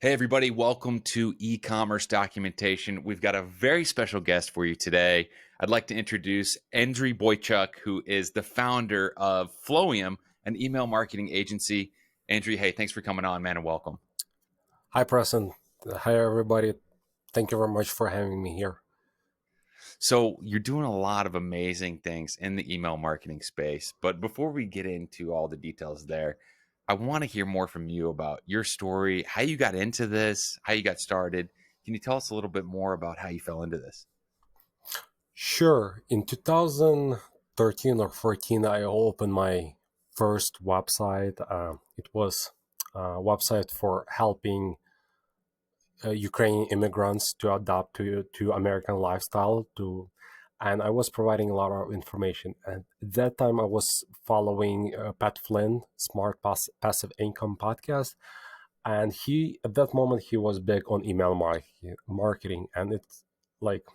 Hey, everybody, welcome to e-commerce documentation. We've got a very special guest for you today. I'd like to introduce Andriy Boychuck, who is the founder of Flowium, an email marketing agency. Andriy, hey, thanks for coming on, man, and welcome. Hi, Preston. Hi, everybody. Thank you very much for having me here. So, you're doing a lot of amazing things in the email marketing space. But before we get into all the details there, I want to hear more from you about your story, how you got into this, how you got started. Can you tell us a little bit more about how you fell into this? Sure. In 2013 or 14, I opened my first website. It was a website for helping Ukrainian immigrants to adapt to American lifestyle. And I was providing a lot of information. And at that time, I was following Pat Flynn, Passive Income podcast. And he, at that moment, he was big on email marketing, and like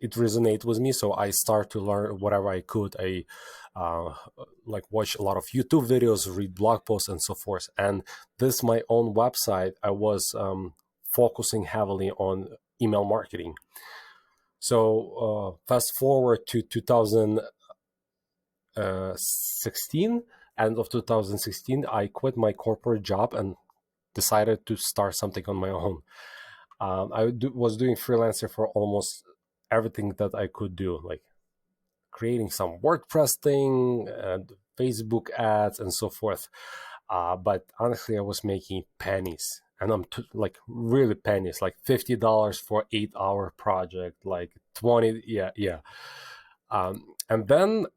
it resonated with me. So I started to learn whatever I could. I like watch a lot of YouTube videos, read blog posts, and so forth. And this my own website. I was focusing heavily on email marketing. So fast forward to 2016, end of 2016, I quit my corporate job and decided to start something on my own. Was doing freelancer for almost everything that I could do, like creating some WordPress thing and Facebook ads and so forth. But honestly, I was making pennies, and like really pennies, like $50 for 8 hour project, like 20, yeah. And then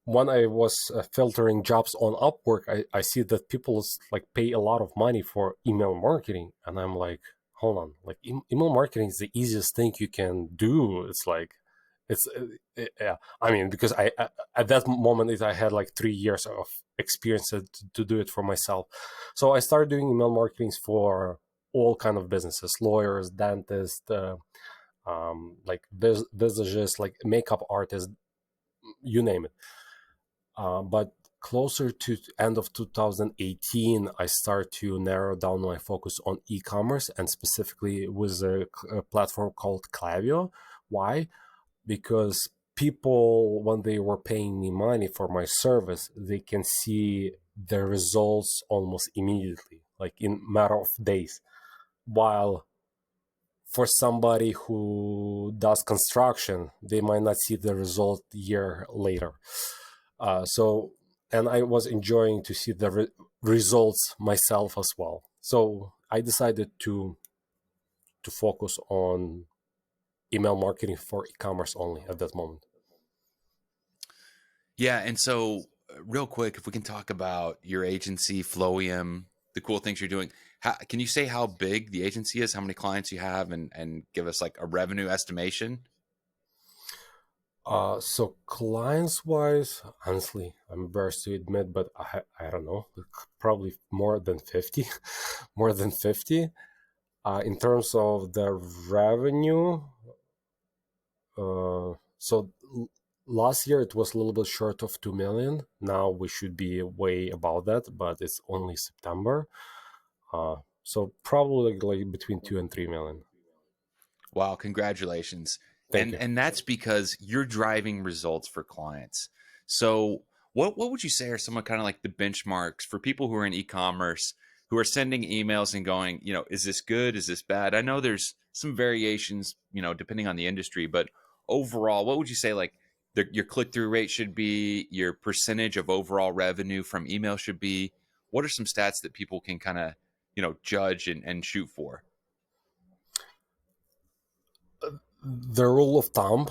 when I was filtering jobs on Upwork, I see that people like pay a lot of money for email marketing, and I'm like, hold on, like email marketing is the easiest thing you can do. It's like, it's yeah. I mean, because at that moment I had like 3 years of experience to do it for myself, so I started doing email marketing for all kind of businesses, lawyers, dentists, like visagists, like makeup artists, you name it. But closer to end of 2018, I start to narrow down my focus on e-commerce, and specifically with a platform called Klaviyo. Why? Because people, when they were paying me money for my service, they can see the results almost immediately, like in matter of days. While for somebody who does construction, they might not see the result year later. So, and I was enjoying to see the results myself as well. So I decided to focus on email marketing for e-commerce only at that moment. Yeah, and so real quick, if we can talk about your agency, Flowium, the cool things you're doing. Can you say how big the agency is, how many clients you have, and give us like a revenue estimation? So clients wise, honestly, I'm embarrassed to admit, but I don't know, probably more than 50, more than 50. In terms of the revenue, so last year it was a little bit short of 2 million. Now we should be way above that, but it's only September. So probably like between 2 and 3 million. Wow, congratulations. Thank And you. and that's because you're driving results for clients. So what would you say are some of kind of like the benchmarks for people who are in e-commerce who are sending emails and going, is this good? Is this bad? I know there's some variations, depending on the industry, but overall, what would you say like your click-through rate should be, your percentage of overall revenue from email should be? What are some stats that people can kind of, judge and shoot for? The rule of thumb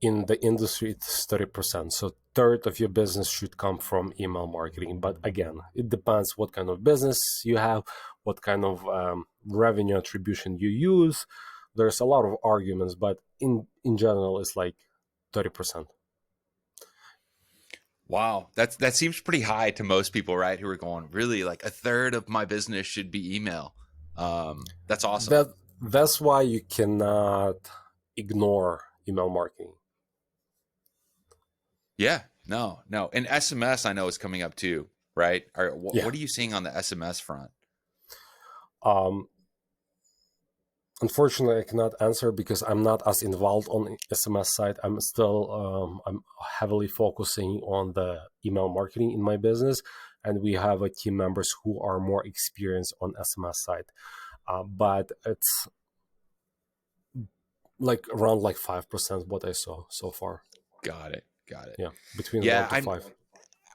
in the industry it's 30%. So third of your business should come from email marketing. But again, it depends what kind of business you have, what kind of revenue attribution you use. There's a lot of arguments, but in general, it's like 30%. Wow, that seems pretty high to most people, right? Who are going, really, like a third of my business should be email. That's awesome. That's why you cannot ignore email marketing. Yeah, no, and SMS I know is coming up too, right? Yeah. What are you seeing on the SMS front? Um, Unfortunately, I cannot answer because I'm not as involved on SMS side. I'm heavily focusing on the email marketing in my business, and we have a team members who are more experienced on SMS side. But it's like around like 5% what I saw so far. Got it. Got it. Yeah, between one Yeah, to five.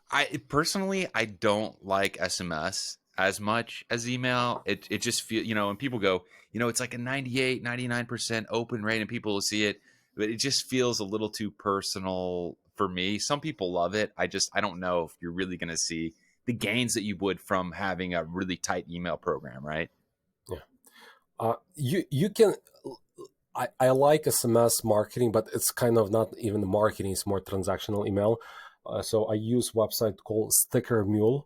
I personally I don't like SMS as much as email. It just feel, when people go, it's like a 98, 99% open rate and people will see it, but it just feels a little too personal for me. Some people love it. I don't know if you're really going to see the gains that you would from having a really tight email program, right? Yeah. You can. I like SMS marketing, but it's kind of not even marketing. It's more transactional email. So I use website called Sticker Mule.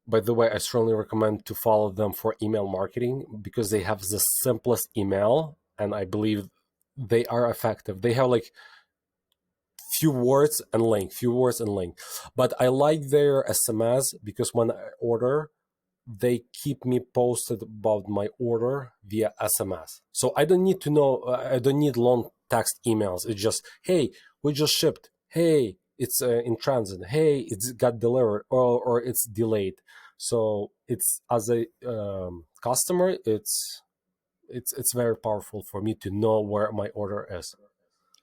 By the way, I strongly recommend to follow them for email marketing because they have the simplest email, and I believe they are effective. They have like few words and link, few words and link. But I like their SMS because when I order, they keep me posted about my order via SMS. So I don't need to know, I don't need long text emails. It's just, hey, we just shipped. Hey, it's in transit. Hey, it's got delivered or it's delayed. So it's as a customer, it's very powerful for me to know where my order is.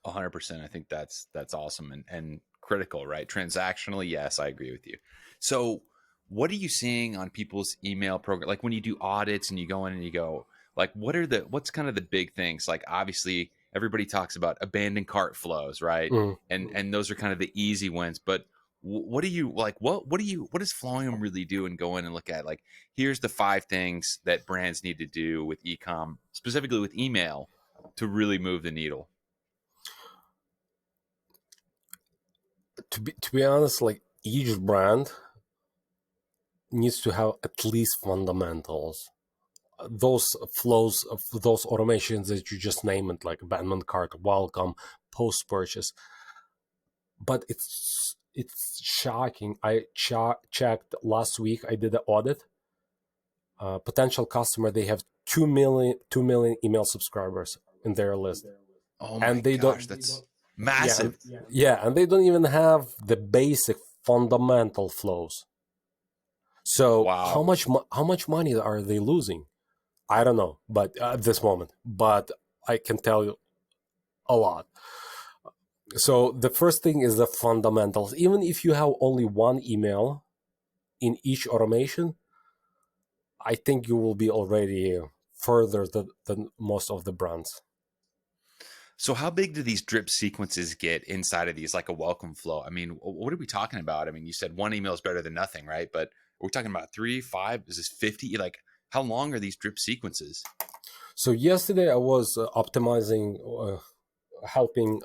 100%. I think that's awesome and critical, right? Transactionally, yes, I agree with you. So, what are you seeing on people's email program? Like when you do audits and you go in and you go, like, what's kind of the big things? Like, obviously, everybody talks about abandoned cart flows, right? Mm. And those are kind of the easy wins. But what do you like? What does Flowium really do and go in and look at? Like, here's the 5 things that brands need to do with ecom, specifically with email, to really move the needle. To be honest, like each brand needs to have at least fundamentals. Those flows of those automations that you just named, like abandoned cart, welcome, post purchase. But it's shocking. I checked last week. I did an audit. Potential customer, they have 2 million email subscribers in their list, Oh my and they gosh, don't. that's Yeah, massive. and they don't even have the basic fundamental flows. So Wow. how much money are they losing? I don't know, but at this moment, but I can tell you a lot. So the first thing is the fundamentals. Even if you have only one email in each automation, I think you will be already further than most of the brands. So how big do these drip sequences get inside of these, like a welcome flow? I mean, what are we talking about? I mean, you said one email is better than nothing, right? But are we talking about 3, 5? Is this 50? Like, how long are these drip sequences? So yesterday I was optimizing, helping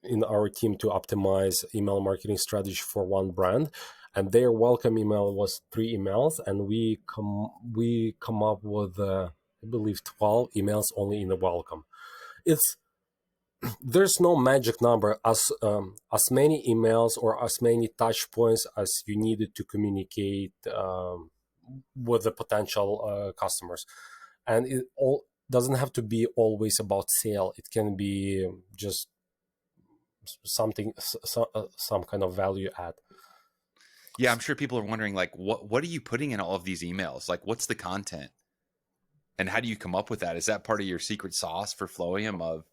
in our team to optimize email marketing strategy for one brand, and their welcome email was 3 emails, and we come up with I believe 12 emails only in the welcome. It's There's no magic number, as many emails or as many touch points as you needed to communicate with the potential customers, and it all doesn't have to be always about sale. It can be just something, some kind of value add. Yeah, I'm sure people are wondering, like, what are you putting in all of these emails? Like, what's the content? And how do you come up with that? Is that part of your secret sauce for Flowium of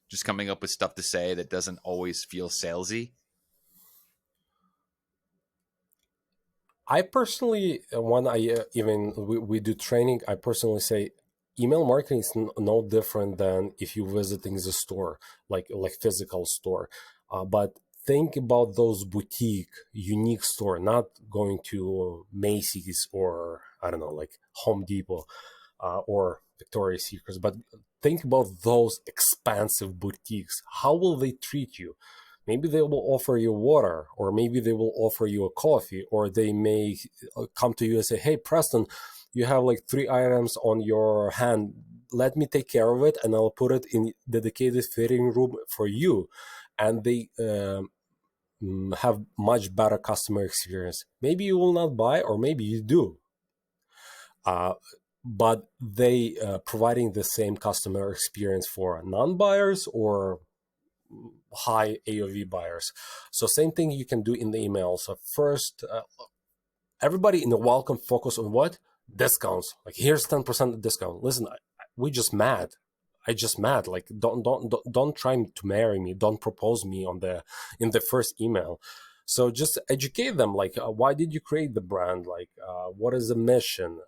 just coming up with stuff to say that doesn't always feel salesy? I personally, when I even we do training, I personally say email marketing is no different than if you visiting the store, like physical store. But think about those boutique, unique store, not going to Macy's or I don't know, like Home Depot or Victoria's Secrets, but think about those expansive boutiques. How will they treat you? Maybe they will offer you water, or maybe they will offer you a coffee, or they may come to you and say, hey, Preston, you have like 3 items on your hand. Let me take care of it and I'll put it in dedicated fitting room for you. And they have much better customer experience. Maybe you will not buy, or maybe you do. but they providing the same customer experience for non-buyers or high AOV buyers. So same thing you can do in the email. So first, everybody in the welcome focus on what? Discounts. Like here's 10% discount. Listen, we just mad. I just mad. Like don't try to marry me. Don't propose me on the in the first email. So just educate them. Like why did you create the brand? Like what is the mission?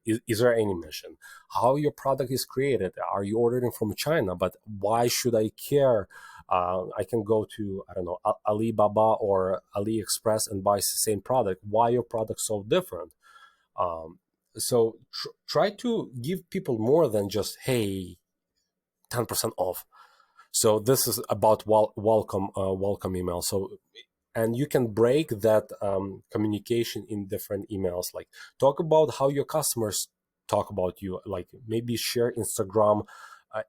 Is there any mission? How your product is created? Are you ordering from China? But why should I care? I can go to, I don't know, Alibaba or AliExpress and buy the same product. Why your product so different? Um, so try to give people more than just, hey, 10% off. So this is about welcome email. So and you can break that communication in different emails. Like talk about how your customers talk about you. Like maybe share Instagram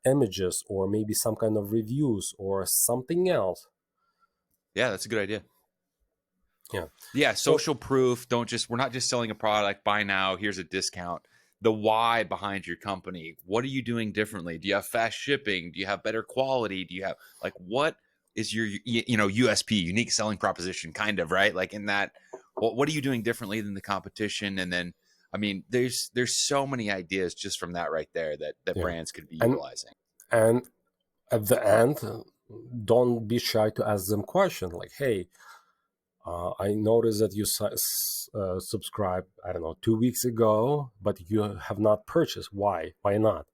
images or maybe some kind of reviews or something else. Yeah, that's a good idea. Yeah. Yeah, So social proof. We're not just selling a product, buy now, here's a discount. The why behind your company. What are you doing differently? Do you have fast shipping? Do you have better quality? Do you have like what is your USP, unique selling proposition kind of, right? Like in that what are you doing differently than the competition? And then I mean, there's so many ideas just from that right there that yeah, brands could be and utilizing. and at the end, don't be shy to ask them questions like, hey, I noticed that you subscribed, I don't know, 2 weeks ago, but you have not purchased. Why? Why not?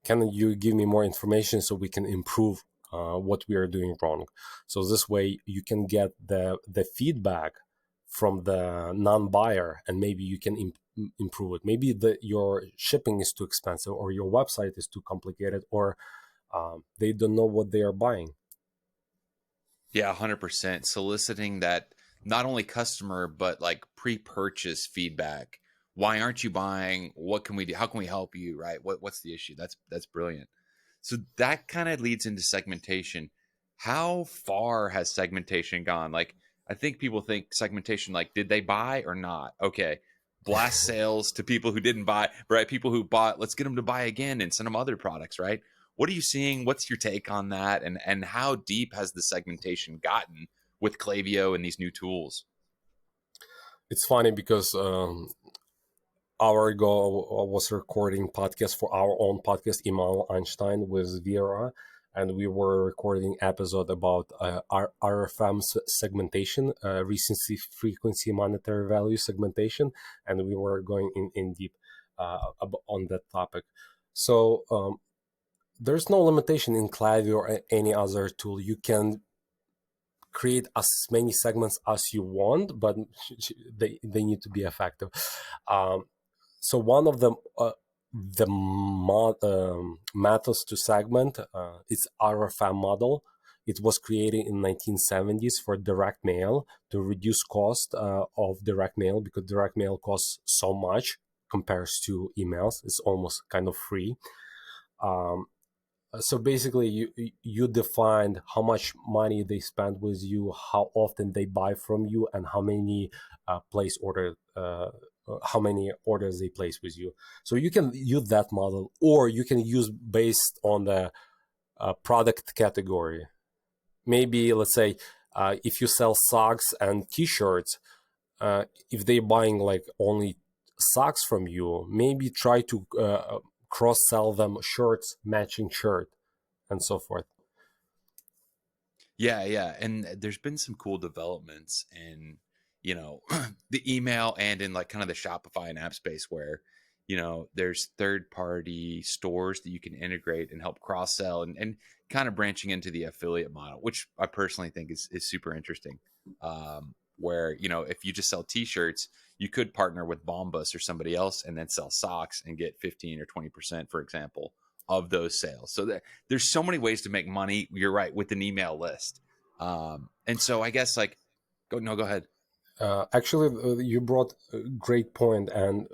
Can you give me more information so we can improve what we are doing wrong? So this way you can get the feedback from the non-buyer, and maybe you can improve it. Maybe your shipping is too expensive, or your website is too complicated, or they don't know what they are buying. Yeah, 100%. Soliciting that not only customer, but like pre purchase feedback. Why aren't you buying? What can we do? How can we help you? Right? What's the issue? That's brilliant. So that kind of leads into segmentation. How far has segmentation gone? Like, I think people think segmentation, like, did they buy or not? Okay. Blast sales to people who didn't buy, right? People who bought, let's get them to buy again and send them other products, right? What are you seeing? What's your take on that? And how deep has the segmentation gotten with Klaviyo and these new tools? It's funny because hour ago I was recording podcast for our own podcast, Email Einstein with Vera, and we were recording episode about RFM segmentation, recency, frequency, monetary value segmentation, and we were going in deep on that topic. So there's no limitation in Klaviyo or any other tool. You can create as many segments as you want, but they need to be effective. Um, so one of the methods to segment is RFM model. It was created in 1970s for direct mail to reduce cost of direct mail, because direct mail costs so much compared to emails. It's almost kind of free. Um, so basically, you defined how much money they spend with you, how often they buy from you, and how many how many orders they place with you. So you can use that model, or you can use based on the product category. Maybe let's say if you sell socks and T-shirts, if they're buying like only socks from you, maybe try to cross sell them shirts, matching shirt, and so forth. Yeah, yeah. And there's been some cool developments in, the email and in like kind of the Shopify and app space where, there's third party stores that you can integrate and help cross sell and kind of branching into the affiliate model, which I personally think is super interesting. Where, if you just sell t-shirts, you could partner with Bombas or somebody else and then sell socks and get 15 or 20%, for example, of those sales. So there's so many ways to make money. You're right, with an email list. And so I guess like, go ahead. Actually, you brought a great point, and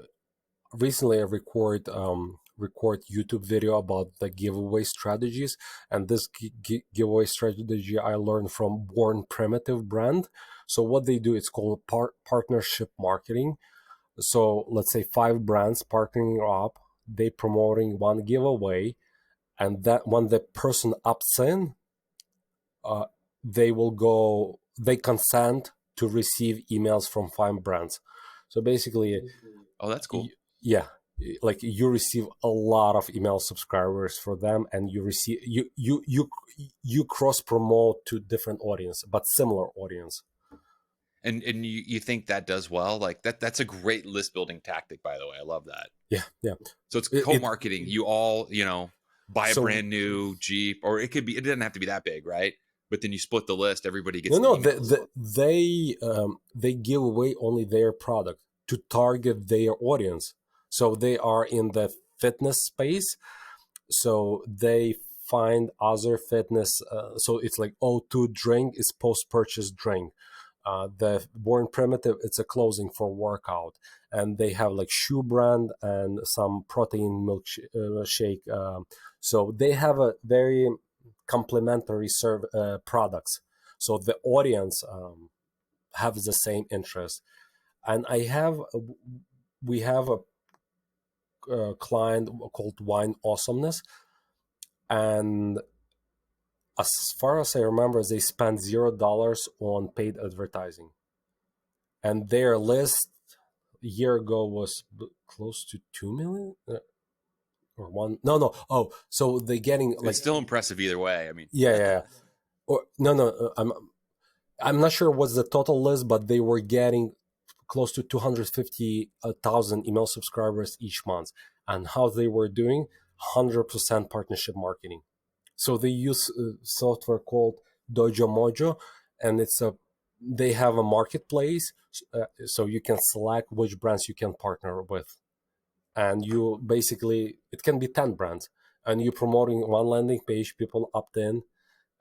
recently I record YouTube video about the giveaway strategies, and this giveaway strategy I learned from Born Primitive brand. So what they do, it's called partnership marketing. So let's say 5 brands partnering up, they promoting one giveaway, and that when the person opts in, uh, they consent to receive emails from 5 brands. So basically, Oh, that's cool. yeah, like you receive a lot of email subscribers for them, and you cross promote to different audience, but similar audience. And you think that does well? Like that's a great list building tactic, by the way. I love that. Yeah, yeah. So it's It co-marketing. You all, buy a so brand new Jeep, or it doesn't have to be that big, right? But then you split the list, everybody no, gets the no, emails. they give away only their product to target their audience. So they are in the fitness space, so they find other fitness. So it's like O2 drink is post-purchase drink. The Born Primitive, it's a clothing for workout, and they have like shoe brand and some protein milk shake. So they have a very complementary products. So the audience have the same interest, and we have a client called Wine Awesomeness, and as far as I remember, they spent $0 on paid advertising, and their list a year ago was close to 2 million or one. No, no. Oh, so they getting It's like still impressive either way. I mean, yeah, yeah, yeah. Or no, no. I'm not sure what's the total list, but they were getting close to 250,000 email subscribers each month, and how they were doing 100% partnership marketing. So they use software called Dojo Mojo, and they have a marketplace, so you can select which brands you can partner with, and you basically it can be 10 brands, and you're promoting one landing page, people opt in,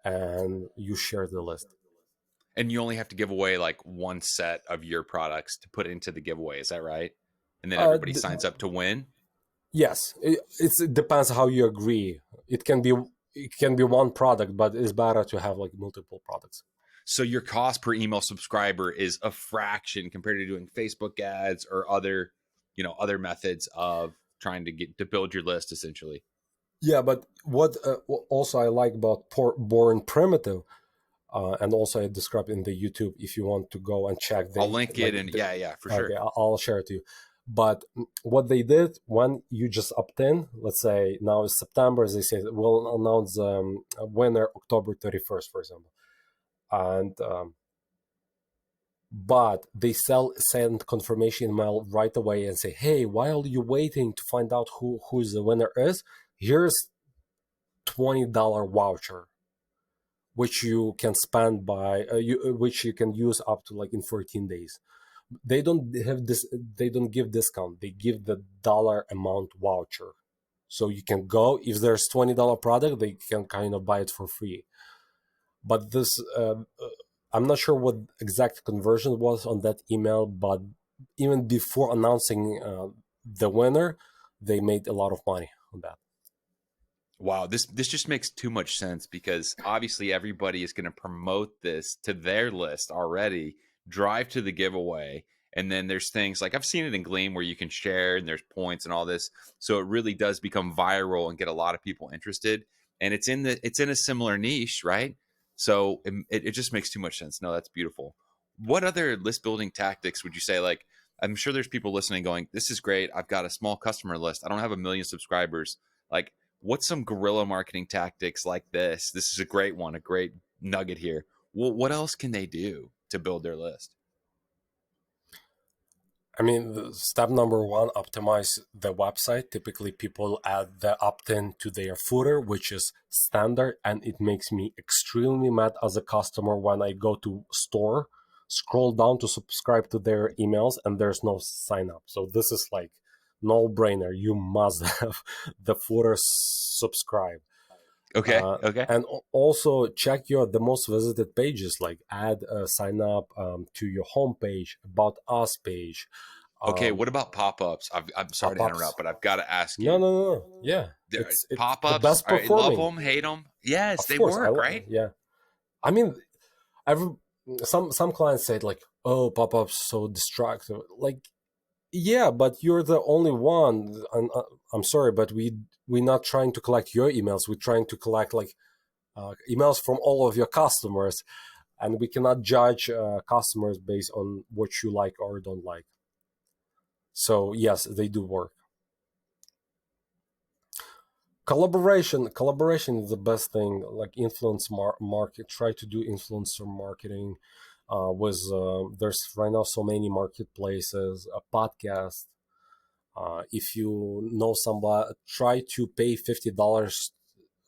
and you share the list. and you only have to give away like one set of your products to put into the giveaway. Is that right? And then Uh, everybody signs up to win. yes, it depends how you agree. It can be one product, but it's better to have like multiple products. So your cost per email subscriber is a fraction compared to doing Facebook ads or other methods of trying to build your list essentially. Yeah, but what also I like about Born Primitive, and also I described in the YouTube. If you want to go and check I'll link it, and yeah, yeah, for okay, sure. I'll share it to you. But what they did when you just opt in, let's say now is September, they say we'll announce a winner October 31st, for example, and but they send confirmation email right away and say, hey, while you're waiting to find out who's the winner is, here's $20 voucher which you can spend which you can use up to like in 14 days. They don't give discount, they give the dollar amount voucher, so you can go, if there's $20 product, they can kind of buy it for free. But this I'm not sure what exact conversion was on that email, but even before announcing the winner, they made a lot of money on that. Wow, this just makes too much sense because obviously everybody is going to promote this to their list already, drive to the giveaway, and then there's things like I've seen it in Gleam where you can share and there's points and all this, so it really does become viral and get a lot of people interested. And it's in a similar niche, right? So it just makes too much sense. No, that's beautiful. What other list building tactics would you say? Like, I'm sure there's people listening going, "This is great. I've got a small customer list. I don't have a million subscribers." Like, what's some guerrilla marketing tactics like this? This is a great one, a great nugget here. Well, what else can they do to build their list? I mean, step number one, optimize the website. Typically, people add the opt-in to their footer, which is standard, and it makes me extremely mad as a customer when I go to store, scroll down to subscribe to their emails, and there's no sign up. So this is like no-brainer. You must have the footer subscribe. Okay, Uh, okay, and also check the most visited pages, like add a sign up to your homepage, about us page, okay. um, What about pop-ups? I'm sorry to pop-ups. interrupt, but I've got to ask No, you. no, no, no. Yeah, it's the Pop-ups. best All right, love performing. them, hate them. Yes, Of they course, work, right? yeah. I mean, every some clients say like, oh, pop-ups so distracting. Like, Yeah, but you're the only one. I'm sorry, but we're not trying to collect your emails. We're trying to collect like emails from all of your customers, and we cannot judge customers based on what you like or don't like. So yes, they do work. Collaboration is the best thing. Like market, try to do influencer marketing. With there's right now so many marketplaces, a podcast. If you know somebody, try to pay $50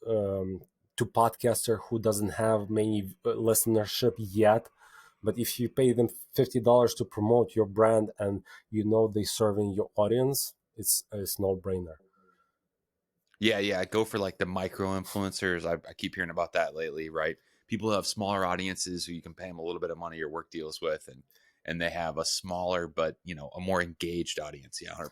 um, to podcaster who doesn't have many listenership yet. But if you pay them $50 to promote your brand and you know they serving your audience, it's no brainer. Yeah, yeah. Go for like the micro influencers. I keep hearing about that lately, right? People who have smaller audiences who you can pay them a little bit of money or work deals with, and they have a smaller but a more engaged audience. Yeah, 100%.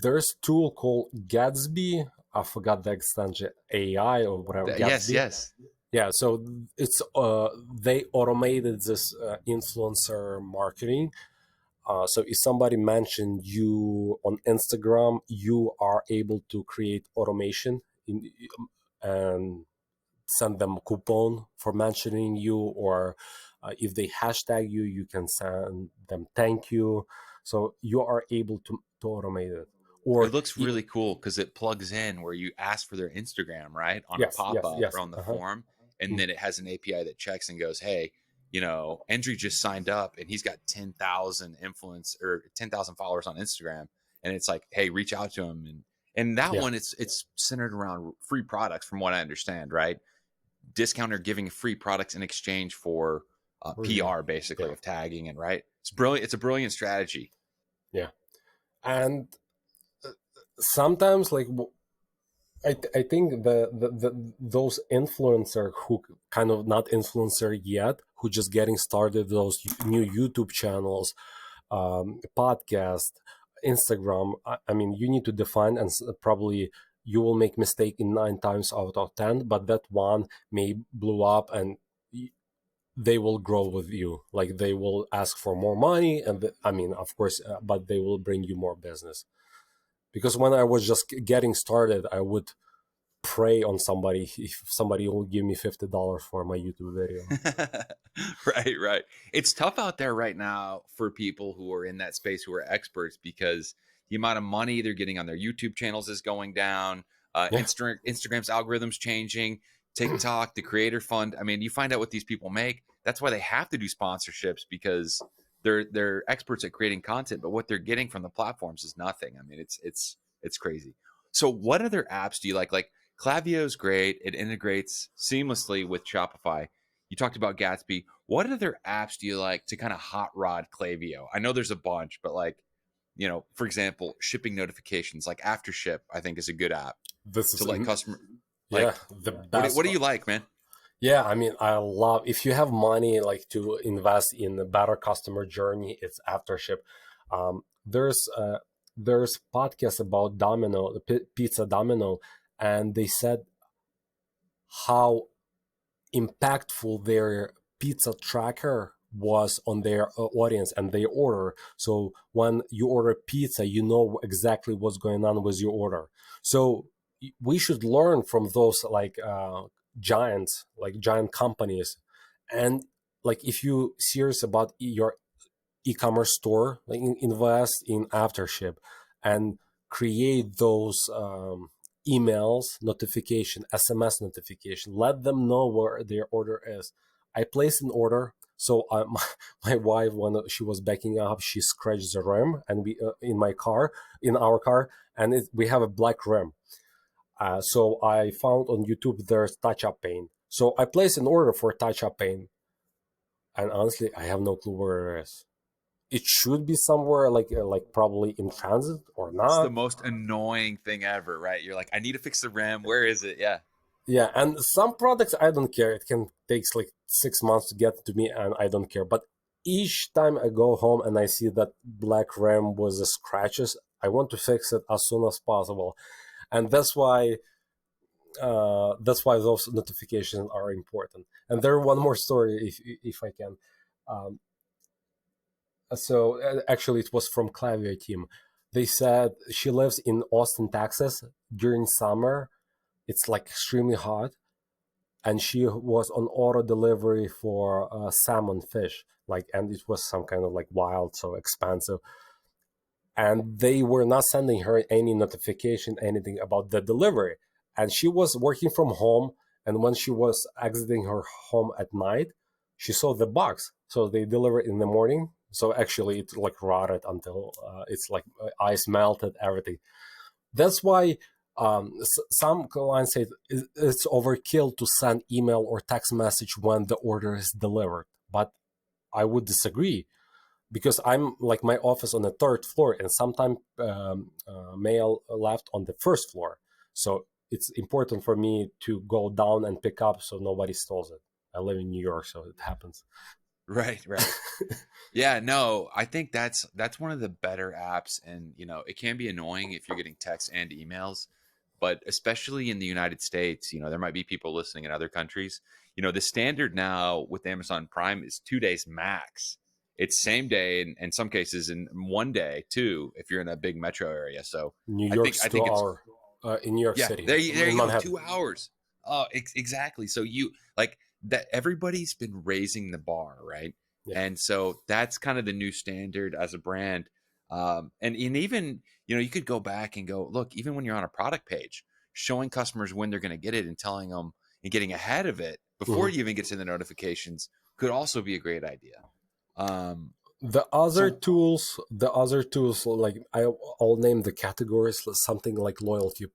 There's a tool called Gatsby. I forgot the extension, AI or whatever. Yes, Gatsby. yes. Yeah, so it's they automated this influencer marketing. So if somebody mentioned you on Instagram, you are able to create automation and send them a coupon for mentioning you, or if they hashtag you, you can send them thank you. So you are able to automate it. It Or looks really cool because it plugs in where you ask for their Instagram, right, on a yes, pop yes, up or yes. on the form, and then it has an API that checks and goes, "Hey, Andrew just signed up and he's got 10,000 influence or 10,000 followers on Instagram," and it's like, "Hey, reach out to him." And that Yeah, one, it's centered around free products, from what I understand, right? Discounter giving free products in exchange for review. PR, basically, Yeah, of tagging and right. It's brilliant. It's a brilliant strategy. yeah. And sometimes like I think those influencer who kind of not influencer yet, who just getting started, those new YouTube channels, podcast, Instagram. I mean, you need to define, and probably you will make mistake in 9 times out of 10, but that one may blow up, and they will grow with you. Like they will ask for more money, and I mean, of course, but they will bring you more business. Because when I was just getting started, I would prey on somebody if somebody will give me $50 for my YouTube video. Right, right. It's tough out there right now for people who are in that space who are experts because the amount of money they're getting on their YouTube channels is going down. Yeah, Instagram's algorithms changing. TikTok, the creator fund. I mean, you find out what these people make. That's why they have to do sponsorships because they're experts at creating content, but what they're getting from the platforms is nothing. I mean, it's crazy. So, what other apps do you like? Like Klaviyo is great. It integrates seamlessly with Shopify. You talked about Gatsby. What other apps do you like to kind of hot rod Klaviyo? I know there's a bunch, but like, for example, shipping notifications like AfterShip, I think is a good app this to is let customer yeah like the what best. what do you like, man? Yeah, I mean, I love if you have money like to invest in a better customer journey. It's Aftership. There's podcast about Domino, the pizza Domino, and they said how impactful their pizza tracker was on their audience and their order. So when you order pizza, you know exactly what's going on with your order. So we should learn from those like giants, like giant companies. And like if you serious about your e-commerce store, like invest in Aftership and create those emails notification, SMS notification. Let them know where their order is. I placed an order. So my wife, when she was backing up, she scratched the rim, and we in our car, and we have a black rim. So I found on YouTube there's touch-up paint. So I placed an order for touch-up paint, and honestly, I have no clue where it is. It should be somewhere like probably in transit or It's the not. most annoying thing ever, right? You're like, I need to fix the RAM. Where is it? Yeah. Yeah, and some products I don't care. It can takes like 6 months to get to me, and I don't care. But each time I go home and I see that black rim with the scratches, I want to fix it as soon as possible, and that's why those notifications are important. And there one more story, if I can. Um, Actually, it was from Klaviyo team. They said she lives in Austin, Texas. During summer, it's like extremely hot, and she was on auto delivery for salmon fish, like, and it was some kind of like wild, so expensive, and they were not sending her any notification, anything about the delivery. And she was working from home, and when she was exiting her home at night, she saw the box. So they delivered in the morning. So actually, it like rotted until it's like ice melted, everything. That's why some clients say it's overkill to send email or text message when the order is delivered. But I would disagree, because I'm like, my office on the third floor, and sometimes mail left on the first floor. So it's important for me to go down and pick up so nobody steals it. I live in New York, so it happens. Right, right. Yeah, no, I think that's one of the better apps, and it can be annoying if you're getting texts and emails, but especially in the United States, there might be people listening in other countries. The standard now with Amazon Prime is 2 days max. It's same day, and in some cases in one day too, if you're in a big metro area. So New I think York's I two think it's hour in New York yeah, City, there in you go, Manhattan. 2 hours. Oh, exactly. So you like that. Everybody's been raising the bar, right? Yeah. And so that's kind of the new standard as a brand. And even you could go back and go look, even when you're on a product page, showing customers when they're going to get it and telling them and getting ahead of it before Mhm. you even get to the notifications could also be a great idea. Um, so The other tools, like I'll name the categories, something like loyalty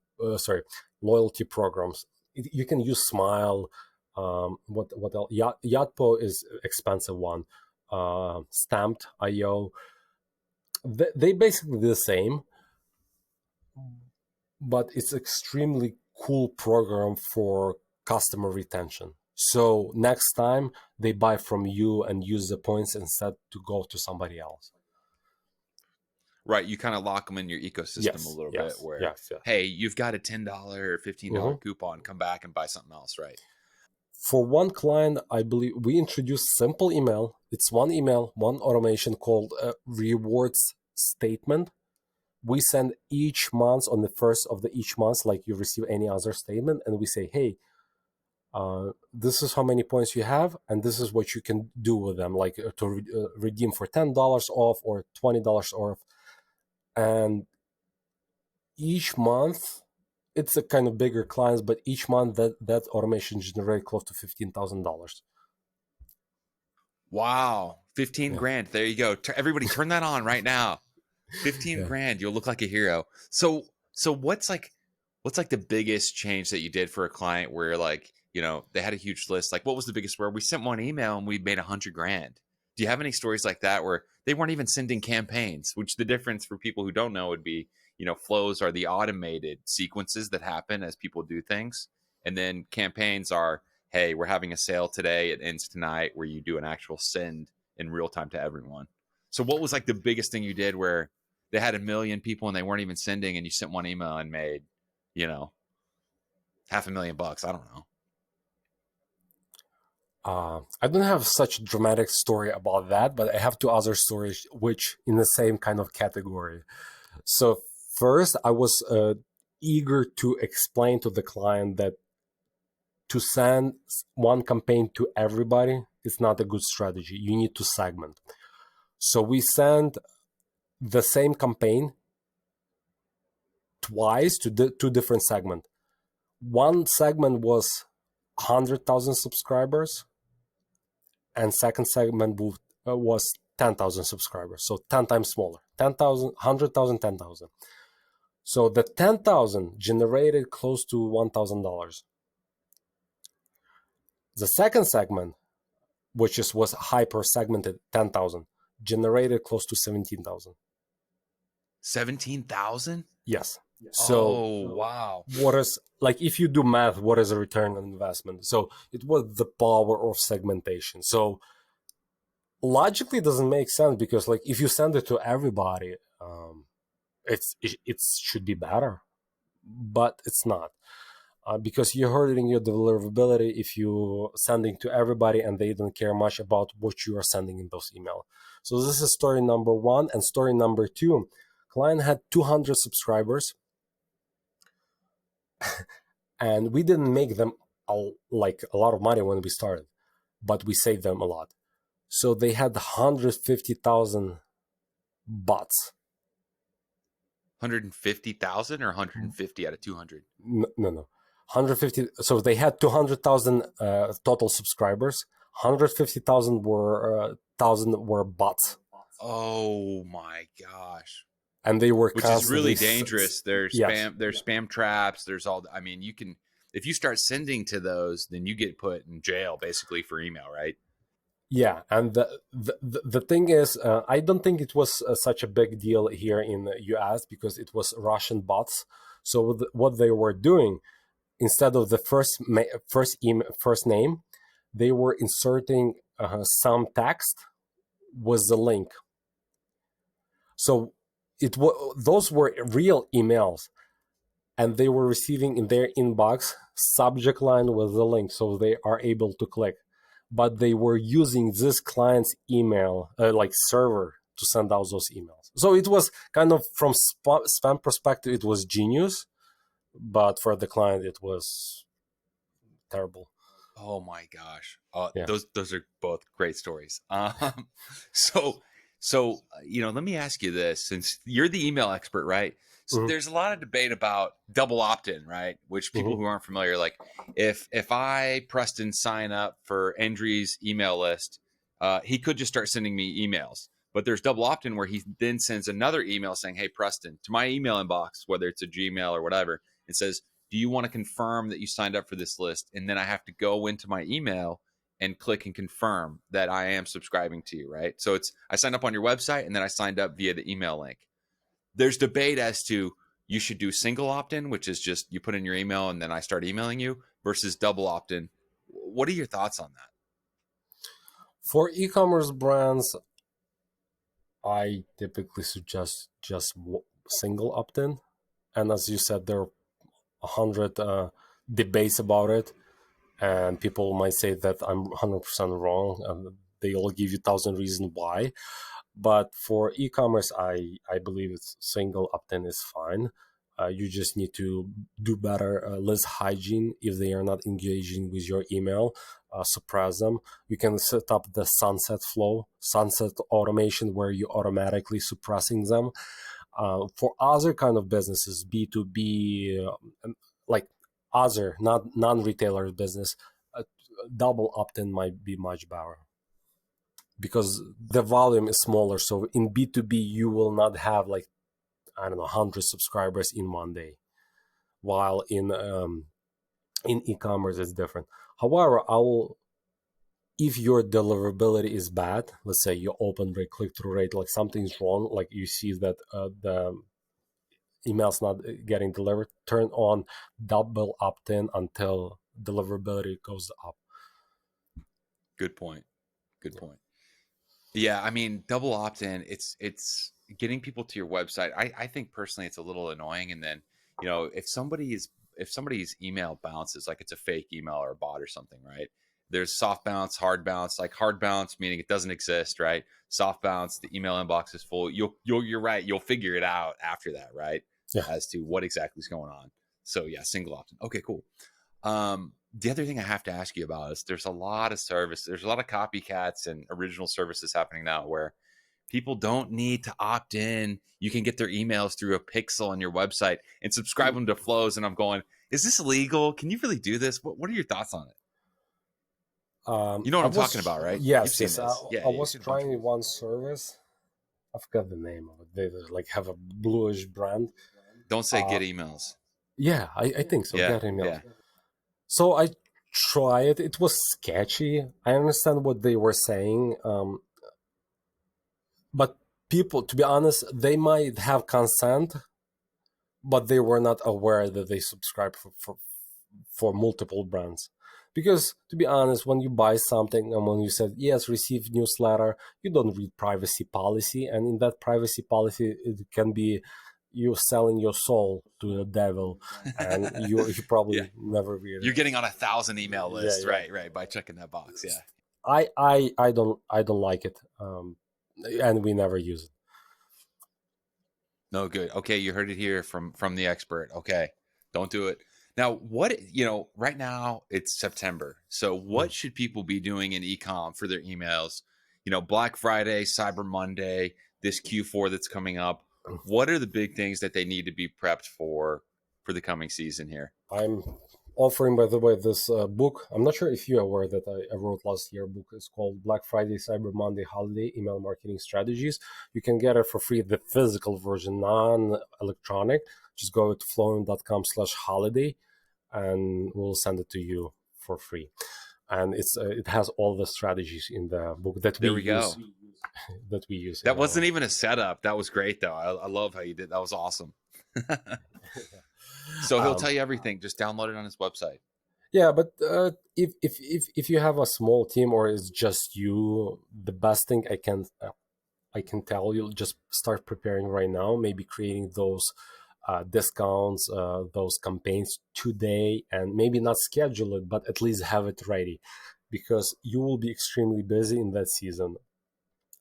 programs. You can use Smile. What else? Yotpo is expensive one. Stamped IO. They basically the same, but it's extremely cool program for customer retention. So next time they buy from you and use the points instead to go to somebody else. right, you kind of lock them in your ecosystem a Yes, little bit yes, where, yes, yes. hey, you've got a $10 or $15 Mhm. coupon, come back and buy something else, right? For one client, I believe we introduced simple email. It's one email, one automation called a rewards statement. We send each month on the first of the each month, like you receive any other statement, and we say, hey, this is how many points you have, and this is what you can do with them, like to redeem for $10 off or $20 off. And each month, it's a kind of bigger clients, but each month that automation generates close to $15,000. Wow, 15 Yeah, grand. There you go. Everybody turn that on right now. 15 yeah. grand, you'll look like a hero. So what's like the biggest change that you did for a client where like, they had a huge list. Like what was the biggest where we sent one email and we made 100 grand? Do you have any stories like that where they weren't even sending campaigns, which the difference for people who don't know would be, flows are the automated sequences that happen as people do things. And then campaigns are, hey, we're having a sale today, it ends tonight, where you do an actual send in real time to everyone. So what was like the biggest thing you did where they had a million people and they weren't even sending, and you sent one email and made, you know, $500,000? I don't know. I don't have such a dramatic story about that, but I have two other stories which in the same kind of category. So first, I was eager to explain to the client that to send one campaign to everybody is not a good strategy. You need to segment. So we sent the same campaign twice to two different segments. One segment was 100,000 subscribers, and second segment was 10,000 subscribers. So 10 times smaller, 10,000, 100,000, 10,000. So the 10,000 generated close to $1,000. The second segment, which was hyper segmented 10,000, generated close to 17,000. 17,000? Yes. So Oh, wow. what is, like, if you do math, what is a return on investment? So it was the power of segmentation. So logically it doesn't make sense, because like if you send it to everybody, it should be better, but it's not. because you're hurting your deliverability if you sending to everybody and they don't care much about what you are sending in those emails. So this is story number one. And story number two, client had 200 subscribers, and we didn't make them like a lot of money when we started, but we saved them a lot. So they had 150,000 bots. 150,000 or 150 out of 200? No. 150. So they had 200,000 total subscribers. 150,000 were bots. Oh my gosh. And they were which is really dangerous. There's yes. there's spam traps. There's all. I mean, you can, if you start sending to those, then you get put in jail basically for email, right? Yeah, and the thing is, I don't think it was such a big deal here in the US because it was Russian bots. So what they were doing, instead of the first name, they were inserting some text with the link. So those were real emails, and they were receiving in their inbox subject line with the link, so they are able to click. But they were using this client's email, like server, to send out those emails. So it was kind of, from spam perspective, it was genius, but for the client, it was terrible. Oh my gosh. Yeah. Those are both great stories. So let me ask you this, since you're the email expert, right? So Mm-hmm. there's a lot of debate about double opt-in, right? Which people Mm-hmm. who aren't familiar, like if I, Preston, sign up for Andriy's email list, he could just start sending me emails. But there's double opt-in where he then sends another email saying, "Hey, Preston," to my email inbox, whether it's a Gmail or whatever, and says, "Do you want to confirm that you signed up for this list?" And then I have to go into my email and click and confirm that I am subscribing to you, right? So it's, I signed up on your website and then I signed up via the email link. There's debate as to, you should do single opt-in, which is just you put in your email and then I start emailing you, versus double opt-in. What are your thoughts on that? For e-commerce brands, I typically suggest just single opt-in. And as you said, there are 100 debates about it, and people might say that I'm 100% wrong, and they all give you 1,000 reasons why. But for e-commerce, I believe it's single opt-in is fine. You just need to do better list hygiene. If they are not engaging with your email, suppress them. You can set up the sunset flow, sunset automation, where you automatically suppressing them. For other kind of businesses, B2B, like other, not non-retailer business, double opt-in might be much better, because the volume is smaller. So in B2B, you will not have, like, I don't know, 100 subscribers in one day, while in e-commerce it's different. However, if your deliverability is bad, let's say your open rate, click-through rate, like something's wrong, like you see that the email's not getting delivered, turn on double opt-in until deliverability goes up. Good point. Yeah, I mean, double opt-in, it's getting people to your website. I think personally it's a little annoying. And then, if somebody's email bounces, like it's a fake email or a bot or something, right? There's soft bounce, hard bounce. Like hard bounce meaning it doesn't exist, right? Soft bounce, the email inbox is full. You're right. You'll figure it out after that, right? Yeah. As to what exactly is going on. So yeah, single opt-in. Okay, cool. The other thing I have to ask you about is there's a lot of copycats and original services happening now where people don't need to opt in. You can get their emails through a pixel on your website and subscribe them to flows. And I'm going, is this legal? Can you really do this? What are your thoughts on it? You know what I'm talking about, right? Yes, You've seen yes. this. Yeah, I you've was seen a bunch of trying these. one service. I forgot the name of it. They like have a bluish brand. Don't say get emails. Yeah, I think so. Yeah, Get email. yeah. So I tried it. It was sketchy. I understand what they were saying, but people, to be honest, they might have consent, but they were not aware that they subscribe for multiple brands. Because to be honest, when you buy something and when you said yes, receive newsletter, you don't read privacy policy, and in that privacy policy, it can be you selling your soul to the devil, and you Yeah. probably never read You're it. getting on 1,000 email Yeah, lists, yeah. right, by checking that box. Yeah. I don't like it, and we never use it. No, good. Okay, you heard it here from the expert. Okay, don't do it. Now, what right now it's September. So, Mm. what should people be doing in ecom for their emails? Black Friday, Cyber Monday, this Q4 that's coming up. What are the big things that they need to be prepped for the coming season here? I'm offering, by the way, this book. I'm not sure if you're aware that I wrote last year a book. It's called Black Friday, Cyber Monday, Holiday Email Marketing Strategies. You can get it for free, the physical version, non-electronic. Just go to flowium.com/holiday, and we'll send it to you for free. And it has all the strategies in the book that we There we use go. in That our. wasn't even a setup. That was great though. I love how you did. That was awesome. So he'll um, tell you everything. Just download it on his website. Yeah, but if you have a small team or it's just you, the best thing I can tell you, just start preparing right now. Maybe creating those discounts, those campaigns today, and maybe not schedule it, but at least have it ready, because you will be extremely busy in that season,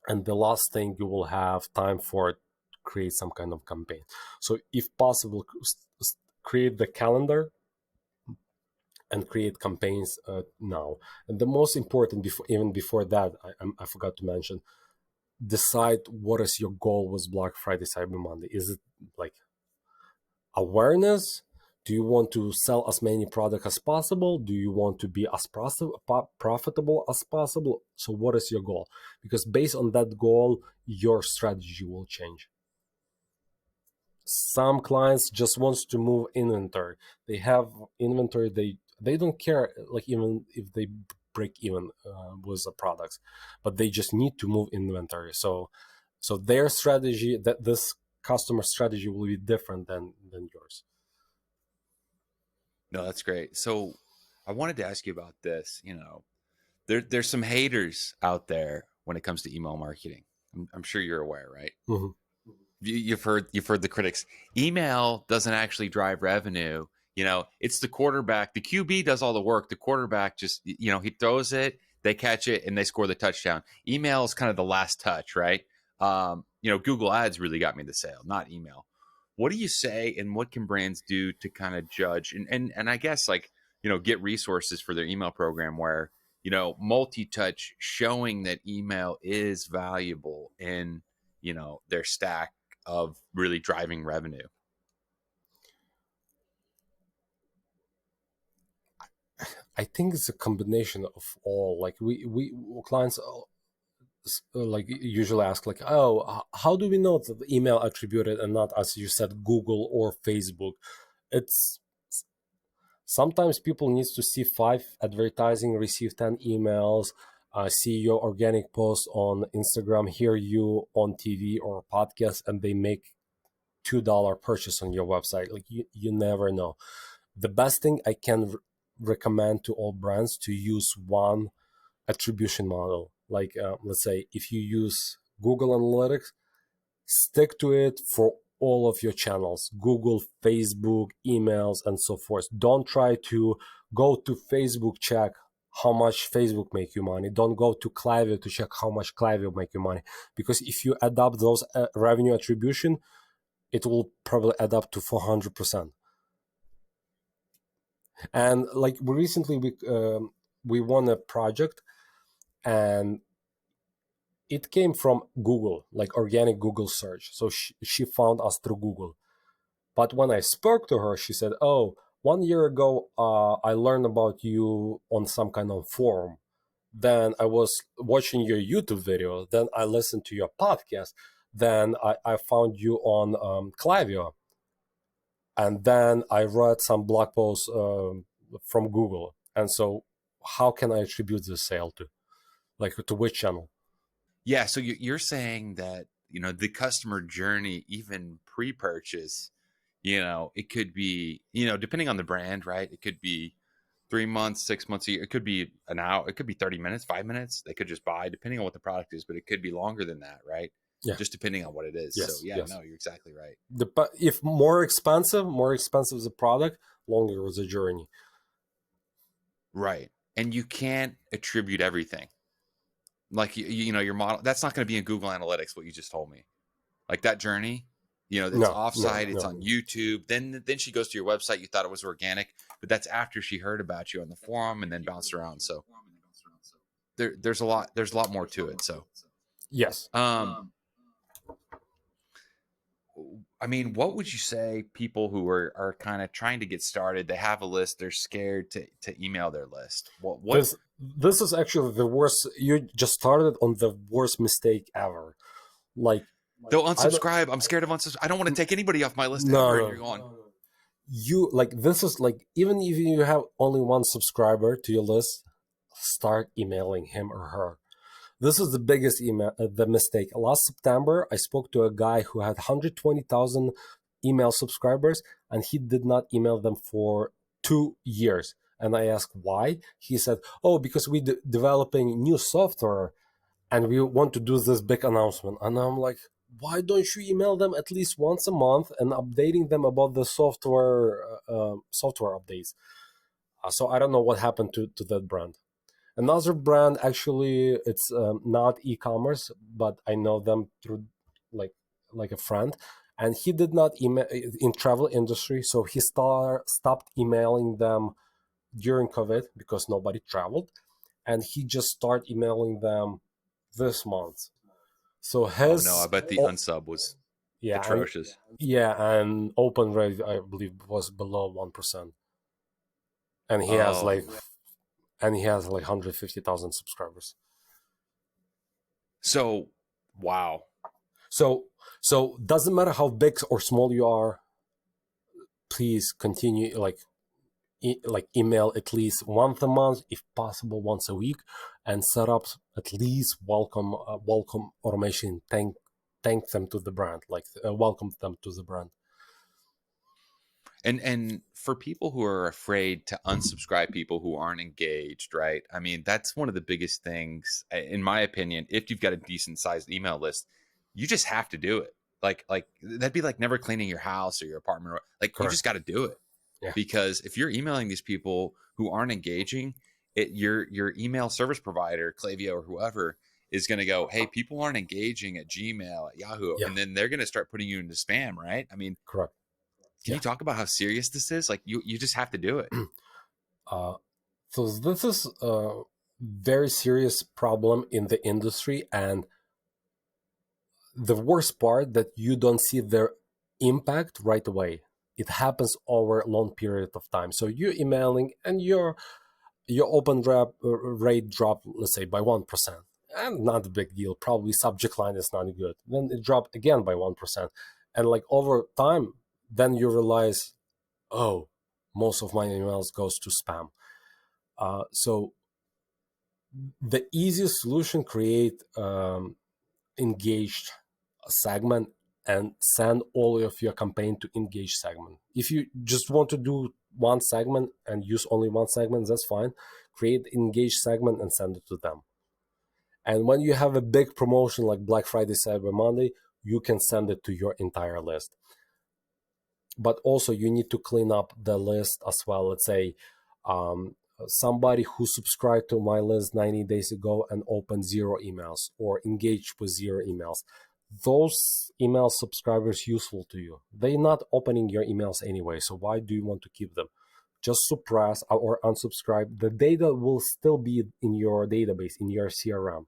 and the last thing you will have time for it, create some kind of campaign. So if possible, create the calendar and create campaigns now. And the most important, even before that, I forgot to mention, decide what is your goal with Black Friday, Cyber Monday. Is it like awareness? Do you want to sell as many products as possible? Do you want to be as profitable as possible? So what is your goal? Because based on that goal, your strategy will change. Some clients just wants to move inventory. They have inventory. They don't care, like, even if they break even with the products, but they just need to move inventory. So their strategy, that this customer strategy, will be different than yours. No, that's great. So I wanted to ask you about this. There's some haters out there when it comes to email marketing. I'm sure you're aware, right? Mhm. You've heard the critics. Email doesn't actually drive revenue. It's the quarterback. The QB does all the work. The quarterback just he throws it, they catch it, and they score the touchdown. Email is kind of the last touch, right? Google Ads really got me the sale, not email. What do you say, and what can brands do to kind of judge and I guess, like, get resources for their email program where multi-touch, showing that email is valuable in their stack of really driving revenue? I think it's a combination of all. Like, we clients like usually ask, like, oh, how do we know that the email attributed and not, as you said, Google or Facebook? It's sometimes people needs to see 5 advertising, receive 10 emails, see your organic post on Instagram, hear you on TV or podcast, and they make $2 purchase on your website. Like, you never know. The best thing I can recommend to all brands, to use one attribution model. Like, let's say if you use Google Analytics, stick to it for all of your channels: Google, Facebook, emails, and so forth. Don't try to go to Facebook, check how much Facebook make you money. Don't go to Klaviyo to check how much Klaviyo make you money, because if you adopt those revenue attribution, it will probably add up to 400%. And like, we won a project, and it came from Google, like organic Google search. So she found us through Google. But when I spoke to her, she said, "Oh, 1 year ago, I learned about you on some kind of forum. Then I was watching your YouTube video. Then I listened to your podcast. Then I found you on Klaviyo. And then I read some blog posts from Google. And so, how can I attribute this sale to? Like, to which channel?" Yeah, so you're saying that the customer journey, even pre-purchase, it could be, depending on the brand, right? It could be 3 months, 6 months, a year. It could be an hour. It could be 30 minutes, 5 minutes. They could just buy, depending on what the product is, but it could be longer than that, right? Yeah. just depending on what it is. So Yes. yeah, Yes. no, you're exactly right. If more expensive the product, longer was the journey. Right. And you can't attribute everything. Like you know, your model, that's not going to be in Google Analytics, what you just told me. Like that journey, you know, that's No, no, offsite, it's no. on YouTube. Then she goes to your website, you thought it was organic, but that's after she heard about you on the forum and then bounced around. So there's a lot more to it. So Yes. um I mean, what would you say people who are kind of trying to get started, they have a list, they're scared to email their list. What This is actually the worst. You just started on the worst mistake ever. Like they'll I don't. unsubscribe. I'm scared of unsubscribe. I don't want to take anybody off my list No, ever. And no. you're going, You like this is like even if you have only one subscriber to your list, start emailing him or her. This is the biggest the mistake. Last September, I spoke to a guy who had 120,000 email subscribers, and he did not email them for 2 years. And I asked why. He said, "Oh, because we're developing new software, and we want to do this big announcement." And I'm like, "Why don't you email them at least once a month and updating them about the software updates?" So I don't know what happened to that brand. Another brand, actually, it's not e-commerce, but I know them through like like a friend, and he did not email in travel industry, so he stopped emailing them during COVID because nobody traveled, and he just started emailing them this month. So oh no, I his bet the oh, unsub was yeah, and atrocious. open rate I believe was below 1%, and he has like Oh, 150,000 subscribers. so wow. So doesn't matter how big or small you are, please continue like email at least once a month, if possible once a week, and set up at least welcome automation. Thank them to the brand, like welcome them to the brand. And for people who are afraid to unsubscribe people who aren't engaged, right? I mean, that's one of the biggest things, in my opinion. If you've got a decent sized email list, you just have to do it. Like that'd be like never cleaning your house or your apartment. Or, like you just Correct. got to do it Yeah. because if you're emailing these people who aren't engaging, your email service provider, Klaviyo or whoever, is going to go, hey, people aren't engaging at Gmail, at Yahoo, Yeah. and then they're going to start putting you into spam, right? I mean, Correct. can Yeah. you talk about how serious this is? Like you just have to do it. uh, so this is a very serious problem in the industry, and the worst part that you don't see their impact right away. It happens over a long period of time. So you're emailing and your rate dropped, let's say, by 1%. And not a big deal. Probably subject line is not good. Then it dropped again by 1%. And like over time, then you realize, oh, most of my emails goes to spam. So the easiest solution, create engaged segment and send all of your campaign to engage segment. If you just want to do one segment and use only one segment, that's fine. Create engage segment and send it to them. And when you have a big promotion like Black Friday, Cyber Monday, you can send it to your entire list. But also you need to clean up the list as well. Let's say somebody who subscribed to my list 90 days ago and opened 0 emails or engaged with 0 emails. Those email subscribers useful to you. They're not opening your emails anyway, so why do you want to keep them? Just suppress or unsubscribe. The data will still be in your database, in your CRM,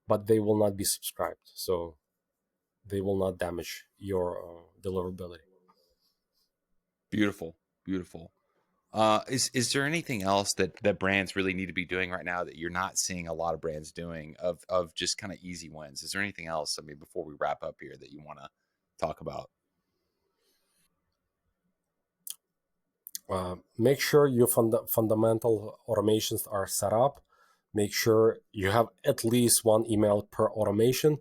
but they will not be subscribed, so they will not damage your deliverability. Beautiful, beautiful. Is there anything else that brands really need to be doing right now that you're not seeing a lot of brands doing of just kind of easy wins? Is there anything else? I mean, before we wrap up here, that you want to talk about? Make sure your fundamental automations are set up. Make sure you have at least one email per automation.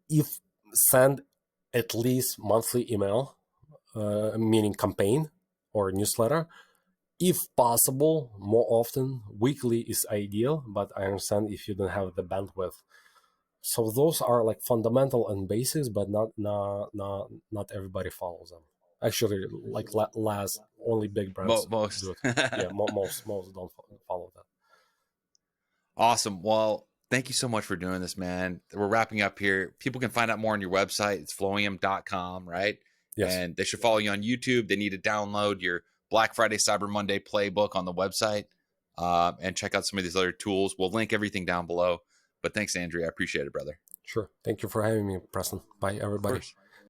If send at least monthly email, meaning campaign or newsletter. If possible, more often, weekly is ideal, but I understand if you don't have the bandwidth. So those are like fundamental and basics, but not everybody follows them. Actually, like last only big brands do Most. it. Yeah, most don't follow that. Awesome. Well, thank you so much for doing this, man. We're wrapping up here. People can find out more on your website. It's flowium.com, right? Yes, And they should follow you on YouTube. They need to download your Black Friday, Cyber Monday playbook on the website, and check out some of these other tools. We'll link everything down below. But thanks, Andriy. I appreciate it, brother. sure. Thank you for having me, Preston. Bye, Of everybody. course.